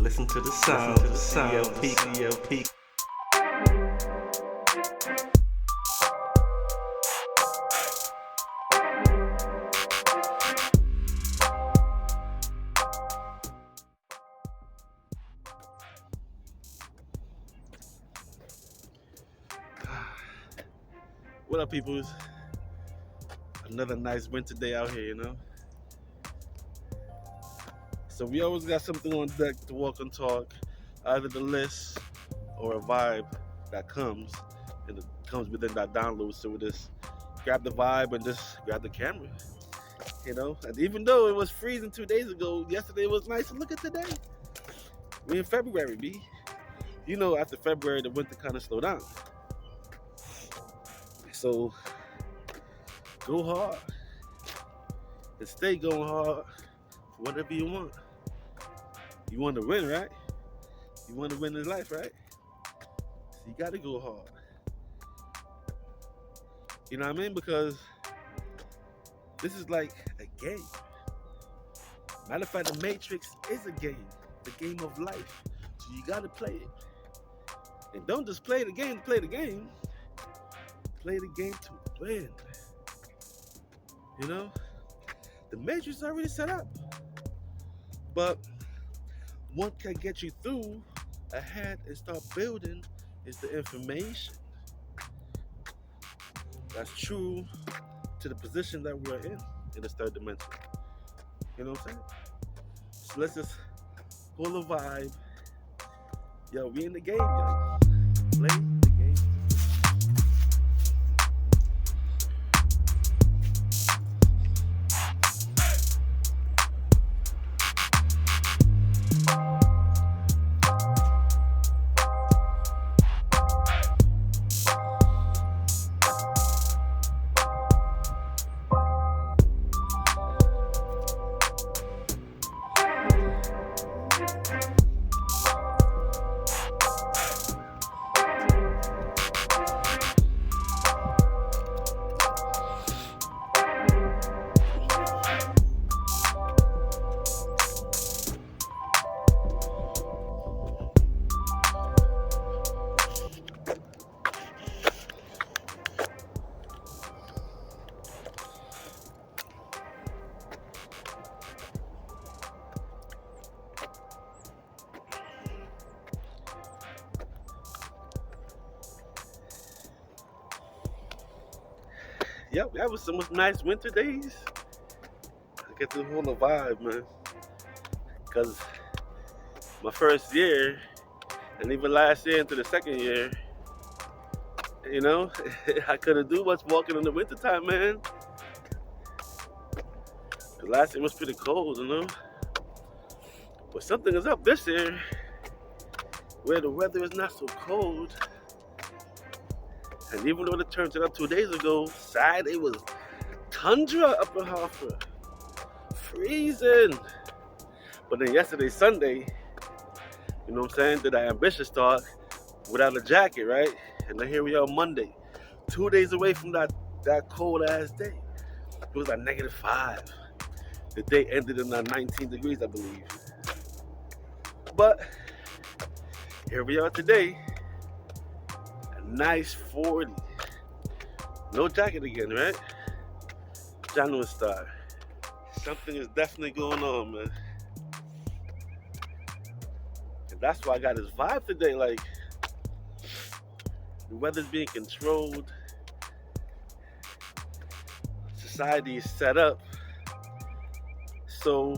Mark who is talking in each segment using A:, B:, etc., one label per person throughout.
A: Listen to the sound, CLP.
B: What up, peoples? Another nice winter day out here, you know? So we always got something on deck to walk and talk, either the list or a vibe that comes, and it comes within that download. So we just grab the vibe and just grab the camera, you know? And even though it was freezing 2 days ago, yesterday was nice, and look at today. We in February, B. You know, after February, the winter kind of slowed down. So go hard and stay going hard for whatever you want. You want to win, right? You want to win in life, right? So you got to go hard. You know what I mean? Because this is like a game. Matter of fact, the Matrix is a game, the game of life. So you got to play it. And don't just play the game to play the game. Play the game to win. You know? The Matrix is already set up. But what can get you through ahead and start building is the information. That's true to the position that we're in this third dimension. You know what I'm saying? So let's just pull a vibe. Yo, we in the game, yo. Play the game. Yep, that was some nice winter days. I get to hold a vibe, man. Because my first year, and even last year into the second year, you know, I couldn't do much walking in the wintertime, man. The last year was pretty cold, you know. But something is up this year, where the weather is not so cold. And even though it turned it up 2 days ago, Saturday was tundra up in Hartford. Freezing. But then yesterday, Sunday, you know what I'm saying, did that ambitious start without a jacket, right? And then here we are Monday, 2 days away from that cold ass day. It was like -5. The day ended in 19 degrees, I believe. But here we are today. Nice 40. No jacket again, right? January start. Something is definitely going on, man. And that's why I got this vibe today. Like, the weather's being controlled. Society is set up. So,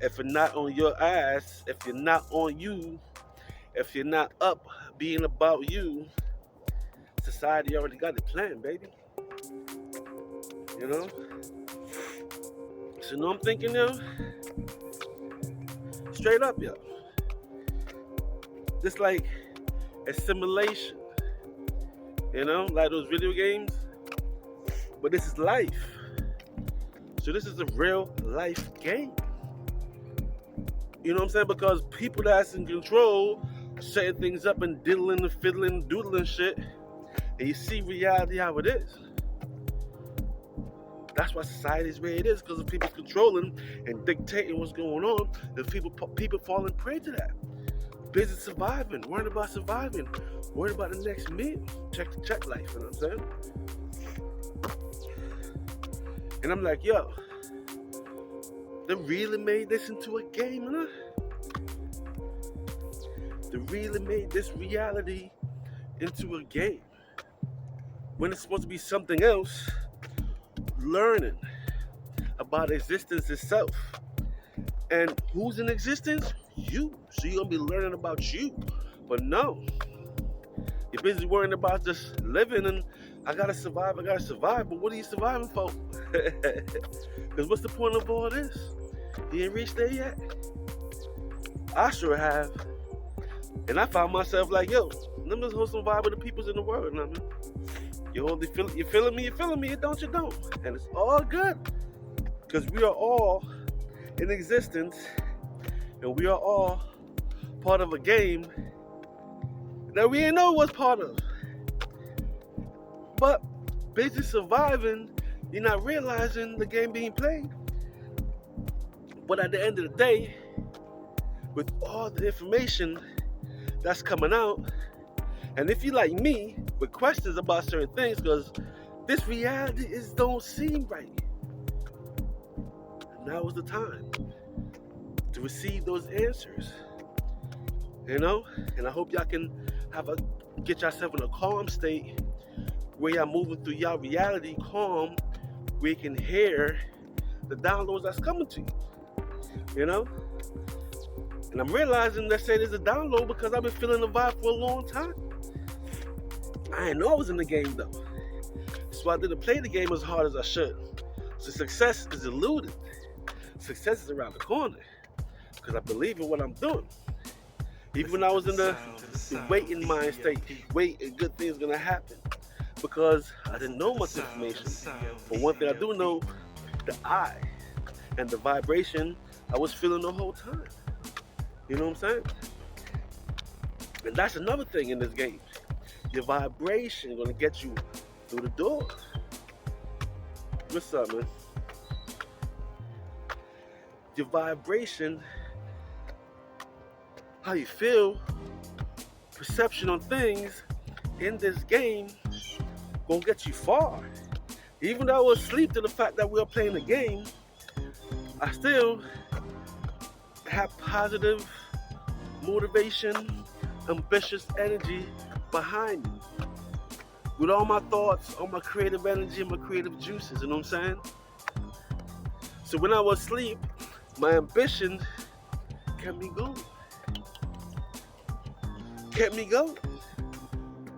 B: if you're not on your ass, if you're not on you, if you're not up being about you, society already got it planned, baby. You know? So you know what I'm thinking, yo? Straight up, yo. Just like a simulation. You know? Like those video games. But this is life. So this is a real life game. You know what I'm saying? Because people that's in control setting things up and diddling and fiddling, doodling shit, and you see reality how it is. That's why society is where it is, because of people controlling and dictating what's going on, and people falling prey to that. Busy surviving, worried about surviving, worried about the next meal, check to check life, you know what I'm saying? And I'm like, yo, they really made this into a game, you know? They really made this reality into a game. When it's supposed to be something else, learning about existence itself. And who's in existence? You. So you're gonna be learning about you. But no, you're busy worrying about just living and I gotta survive. But what are you surviving for? Because what's the point of all this? You ain't reached there yet? I sure have. And I found myself like, yo, let me just hold some vibe with the peoples in the world. You know what I mean? You feeling me, you don't. And it's all good. Because we are all in existence and we are all part of a game that we ain't know was part of. But busy surviving, you're not realizing the game being played. But at the end of the day, with all the information that's coming out, and if you like me with questions about certain things, because this reality don't seem right, now is the time to receive those answers, you know. And I hope y'all can get yourself in a calm state where y'all moving through y'all reality calm, where you can hear the downloads that's coming to you, you know. And I'm realizing that there's a download because I've been feeling the vibe for a long time. I didn't know I was in the game though, so I didn't play the game as hard as I should. So success is eluded. Success is around the corner because I believe in what I'm doing. Even when I was in the waiting mind state, waiting, good things gonna happen, because I didn't know much information. But one thing I do know, the I and the vibration I was feeling the whole time. You know what I'm saying? And that's another thing in this game. Your vibration gonna get you through the door. What's up, man? Your vibration, how you feel, perception on things in this game gonna get you far. Even though I was asleep to the fact that we are playing the game, I still have positive motivation, ambitious energy behind me. With all my thoughts, all my creative energy, and my creative juices, you know what I'm saying? So when I was asleep, my ambition kept me going.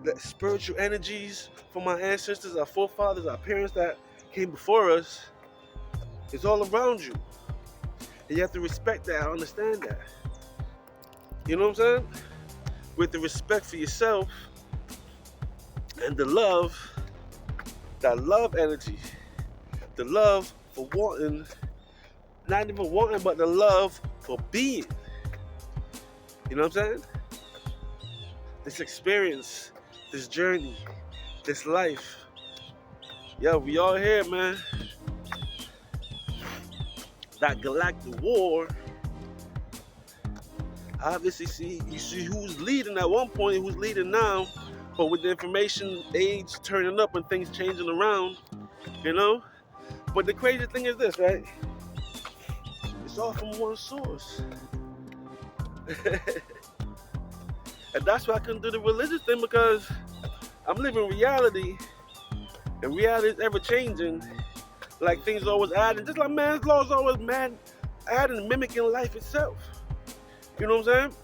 B: The spiritual energies from my ancestors, our forefathers, our parents that came before us, is all around you. And you have to respect that and understand that. You know what I'm saying? With the respect for yourself and the love, that love energy, the love for wanting, not even wanting, but the love for being. You know what I'm saying? This experience, this journey, this life. Yo, we all here, man. That galactic war. Obviously, you see who's leading at one point, who's leading now. But with the information age turning up and things changing around, you know. But the crazy thing is this, right? It's all from one source. And that's why I couldn't do the religious thing, because I'm living reality, and reality is ever changing. Like things are always adding, just like man's law is always adding, mimicking life itself. You know what I'm saying?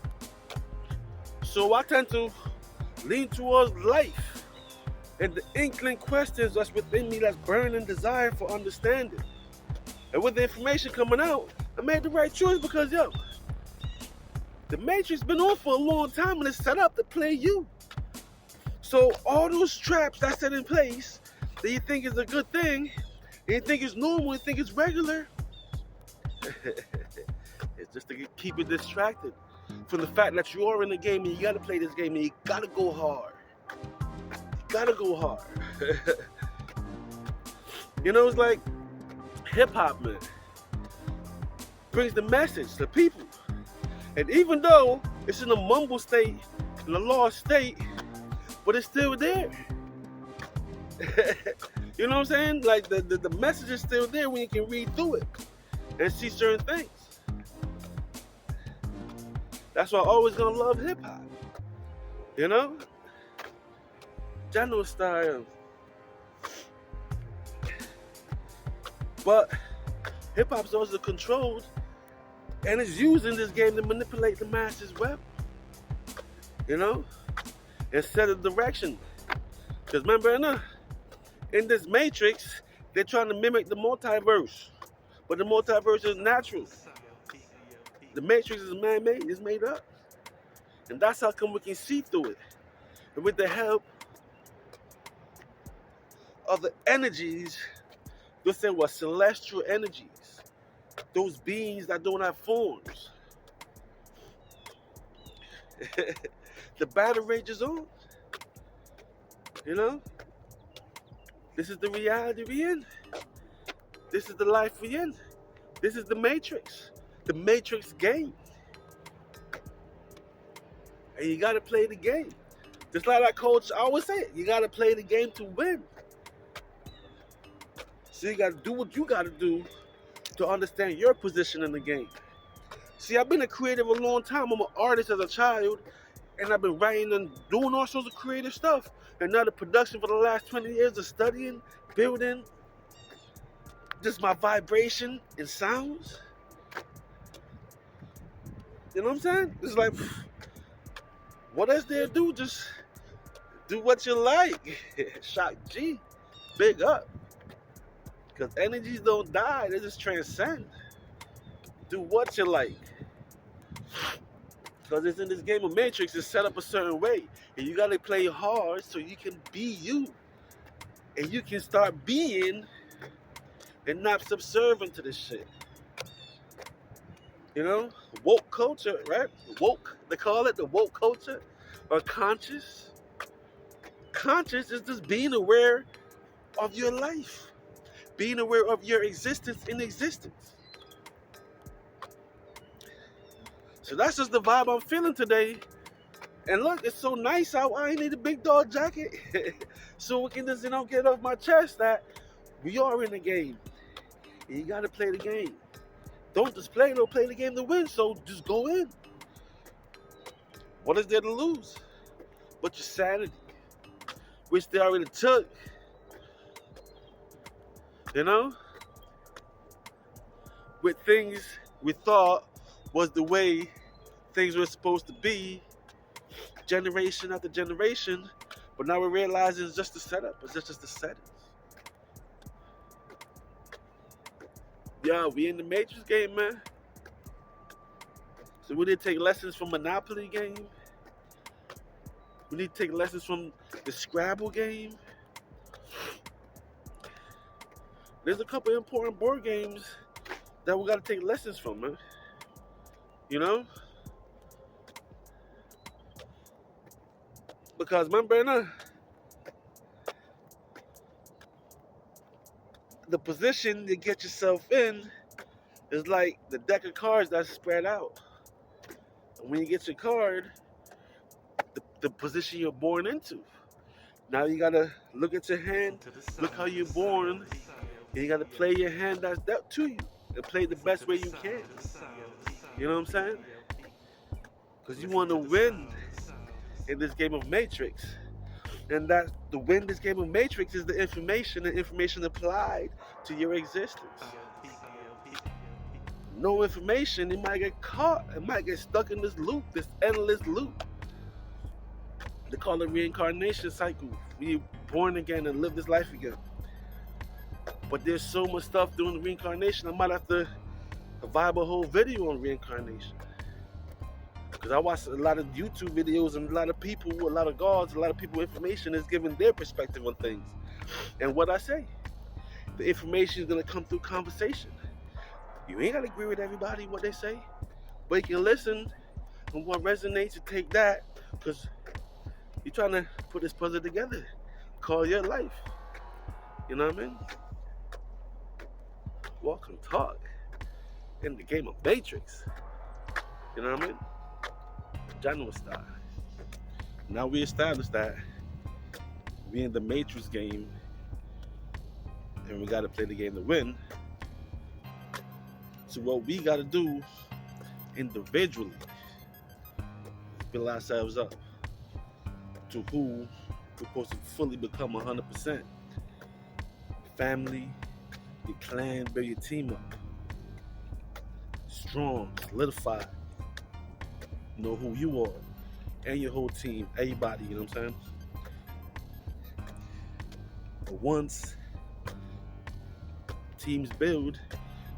B: So I tend to lean towards life and the inkling questions that's within me, that's burning desire for understanding. And with the information coming out, I made the right choice because, yo, the Matrix been on for a long time and it's set up to play you. So all those traps that's set in place that you think is a good thing, and you think it's normal, you think it's regular, it's just to keep you distracted from the fact that you are in the game and you gotta play this game and you gotta go hard. You gotta go hard. You know, it's like hip hop, man, brings the message to people. And even though it's in a mumble state, in a lost state, but it's still there. You know what I'm saying? Like the message is still there when you can read through it and see certain things. That's why I'm always gonna love hip hop. You know? General style. But hip hop's also controlled and it's used in this game to manipulate the masses web. You know? And set a direction. Because remember, in this matrix, they're trying to mimic the multiverse. But the multiverse is natural. The matrix is man-made, it's made up. And that's how come we can see through it. And with the help of the energies, let's say what, celestial energies. Those beings that don't have forms. The battle rages on. You know? This is the reality we in. This is the life we in. This is the matrix. The matrix game. And you gotta play the game. Just like that coach always say it, you gotta play the game to win. So you gotta do what you gotta do to understand your position in the game. See, I've been a creative a long time. I'm an artist as a child, and I've been writing and doing all sorts of creative stuff. And now the production for the last 20 years of studying, building, just my vibration and sounds. You know what I'm saying? It's like, what else there do? Just do what you like. Shock G. Big up. Because energies don't die, they just transcend. Do what you like. Because it's in this game of Matrix, it's set up a certain way. And you got to play hard so you can be you. And you can start being and not subservient to this shit. You know? Woke culture, right? Woke, they call it the woke culture. Or conscious. Conscious is just being aware of your life. Being aware of your existence in existence. So that's just the vibe I'm feeling today. And look, it's so nice out. I ain't need a big dog jacket. So we can just, get off my chest that we are in the game. And you gotta play the game. Don't just play the game to win. So just go in. What is there to lose? But your sanity, which they already took. You know? With things we thought was the way things were supposed to be, generation after generation, but now we realize it's just a setup. It's just the settings. Yeah, we in the Matrix game, man. So we need to take lessons from Monopoly game. We need to take lessons from the Scrabble game. There's a couple important board games that we got to take lessons from, man. You know? Because remember, the position you get yourself in is like the deck of cards that's spread out. And when you get your card, the position you're born into. Now you gotta look at your hand, look how you're born, and you gotta play your hand that's dealt to you and play the best way you can. You know what I'm saying? Because you want to win in this game of Matrix. And that to win this game of Matrix is the information applied to your existence. No information, it might get caught, it might get stuck in this loop, this endless loop. They call it reincarnation cycle. We're born again and live this life again. But there's so much stuff during the reincarnation, I might have to vibe a whole video on reincarnation. Because I watch a lot of YouTube videos and a lot of people, a lot of gods, a lot of people information is giving their perspective on things. And what I say, the information is going to come through conversation. You ain't got to agree with everybody what they say, but you can listen and what resonates, you take that, because you're trying to put this puzzle together. Call your life. You know what I mean? walk and talk in the game of Matrix. You know what I mean? General style. Now we established that we in the Matrix game and we gotta play the game to win. So what we gotta do individually, build ourselves up to who we're supposed to fully become 100%. Family, your clan, build your team up. Strong, solidified. Know who you are and your whole team, everybody, you know what I'm saying? But once teams build,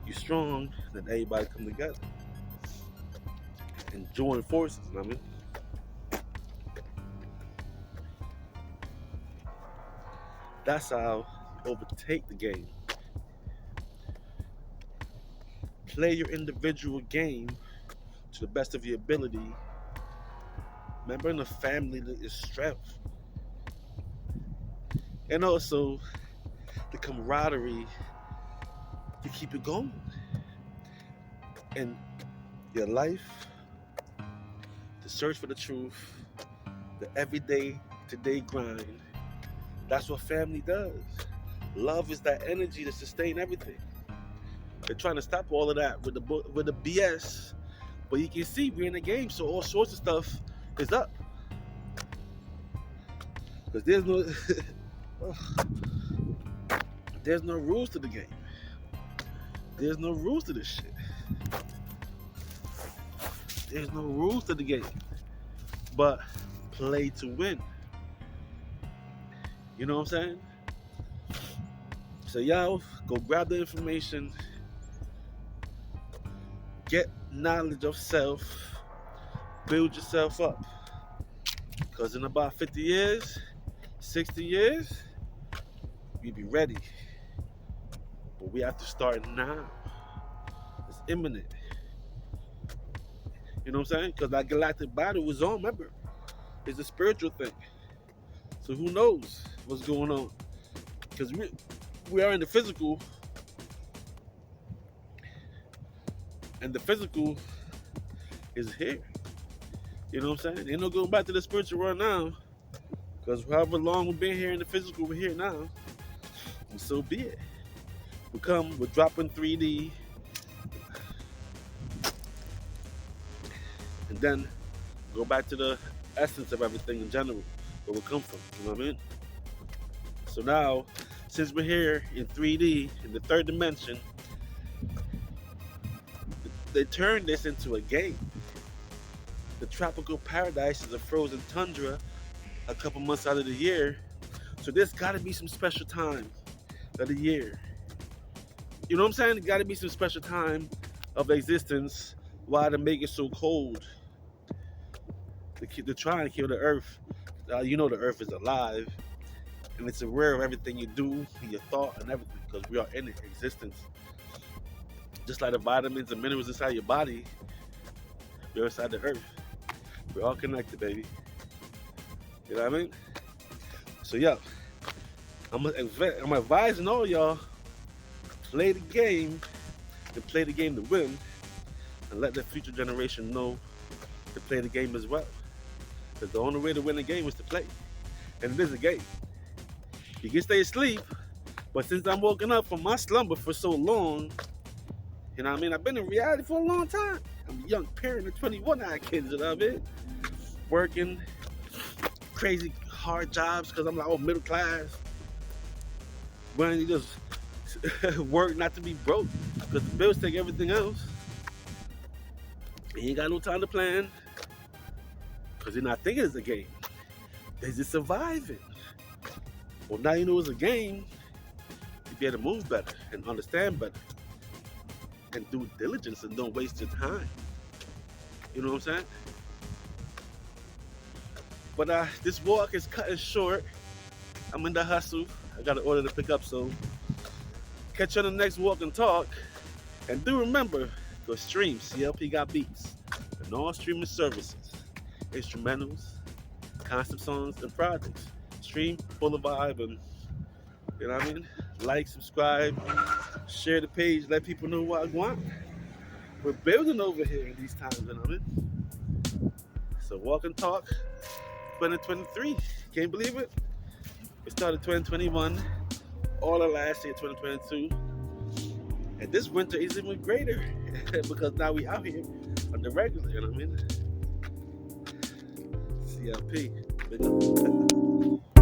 B: you strong, then everybody come together and join forces, you know what I mean? That's how you overtake the game. Play your individual game to the best of your ability. Remember, in the family is strength. And also the camaraderie to keep it going. And your life, the search for the truth, the everyday, today grind. That's what family does. Love is that energy to sustain everything. They're trying to stop all of that with the BS, but you can see we're in a game, so all sorts of stuff is up. Because there's no rules to the game. There's no rules to this shit. There's no rules to the game, but play to win. You know what I'm saying? So y'all go grab the information, get knowledge of self, build yourself up. Because in about 50 years, 60 years, we'll be ready. But we have to start now. It's imminent. You know what I'm saying? Because that galactic battle was on, remember? It's a spiritual thing. So who knows what's going on? Because we are in the physical, and the physical is here. You know what I'm saying? Ain't no going back to the spiritual world now, because however long we've been here in the physical, we're here now, and so be it. We're dropping 3D, and then go back to the essence of everything in general, where we come from. You know what I mean? So now, since we're here in 3D, in the third dimension, they turned this into a game. The tropical paradise is a frozen tundra a couple months out of the year. So there's gotta be some special time of the year. You know what I'm saying? There gotta be some special time of existence why to make it so cold. To try and kill the earth. You know the earth is alive. And it's aware of everything you do, and your thought, and everything, because we are in existence. Just like the vitamins and minerals inside your body, we're inside the earth. We're all connected, baby. You know what I mean? So, yeah, I'm advising all y'all, play the game, and play the game to win, and let the future generation know to play the game as well. Because the only way to win the game is to play. And it is a game. You can stay asleep, but since I'm woken up from my slumber for so long, you know what I mean? I've been in reality for a long time. I'm a young parent of 21 I had kids, you know what I mean? Working crazy hard jobs because I'm like, oh, middle class. When you just work not to be broke because the bills take everything else. You ain't got no time to plan because you're not thinking it's a game. They're just surviving. Well, now you know it's a game, you be able to move better and understand better and do diligence and don't waste your time. You know what I'm saying? But this walk is cutting short. I'm in the hustle. I got an order to pick up, so catch you on the next walk and talk. And do remember, go stream CLP Got Beats and all streaming services, instrumentals, concept songs, and projects. Stream, full of vibe, and you know what I mean? Like, subscribe, Share the page, let people know what I want. We're building over here in these times, you know what I mean? So walk and talk 2023. Can't believe it? We started 2021, all of last year, 2022. And this winter is even greater because now we out here on the regular, you know what I mean? CLP. Big up.